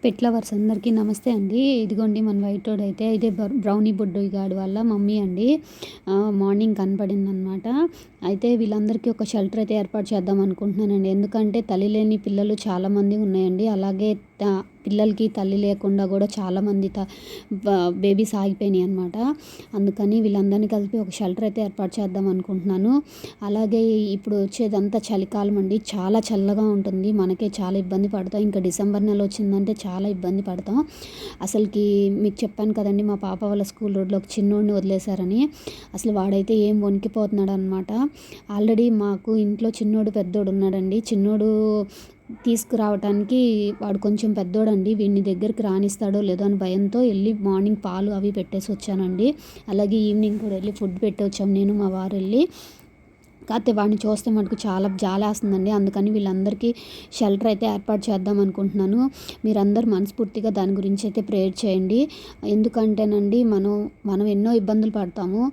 Pet lovers అందరికీ నమస్తే అండి. ఇదిగోండి మన వైటోడు అయితే ఇదే బ్రౌనీ బుడ్డోయ్ గాడి వాళ్ళ మమ్మీ అండి. మార్నింగ్ కనపడిందనమాట. అయితే వీళ్ళందరికీ ఒక షెల్టర్ అయితే ఏర్పాటు చేద్దాం అనుకుంటున్నానండి. ఎందుకంటే తల్లి లేని పిల్లలు చాలామంది ఉన్నాయండి. అలాగే పిల్లలకి తల్లి లేకుండా కూడా చాలామంది బేబీస్ ఆగిపోయినాయి అనమాట. అందుకని వీళ్ళందరినీ కలిపి ఒక షెల్టర్ అయితే ఏర్పాటు చేద్దాం అనుకుంటున్నాను. అలాగే ఇప్పుడు వచ్చేదంతా చలికాలం అండి. చాలా చల్లగా ఉంటుంది. మనకే చాలా ఇబ్బంది పడతాం. ఇంకా డిసెంబర్ నెల వచ్చిందంటే చాలా ఇబ్బంది పడతాం. అసలుకి మీకు చెప్పాను కదండి, మా పాప వాళ్ళ స్కూల్ రోడ్లో ఒక చిన్నోడిని వదిలేశారని. అసలు వాడైతే ఏం వణికిపోతున్నాడు అనమాట. ఆల్రెడీ మాకు ఇంట్లో చిన్నోడు పెద్దోడు ఉన్నాడండి. చిన్నోడు తీసుకురావటానికి వాడు కొంచెం పెద్దోడండి. వీడిని దగ్గరికి రానిస్తాడో లేదో అని భయంతో వెళ్ళి మార్నింగ్ పాలు అవి పెట్టేసి వచ్చానండి. అలాగే ఈవినింగ్ కూడా వెళ్ళి ఫుడ్ పెట్టి వచ్చాము, నేను మా వారు వెళ్ళి. కాకపోతే వాడిని చూస్తే మటుకు చాలా జాలేస్తుందండి. అందుకని వీళ్ళందరికీ షెల్టర్ అయితే ఏర్పాటు చేద్దాం అనుకుంటున్నాను. మీరందరూ మనస్ఫూర్తిగా దాని గురించి అయితే ప్రేయర్ చేయండి. ఎందుకంటేనండి మనం ఎన్నో ఇబ్బందులు పడతాము.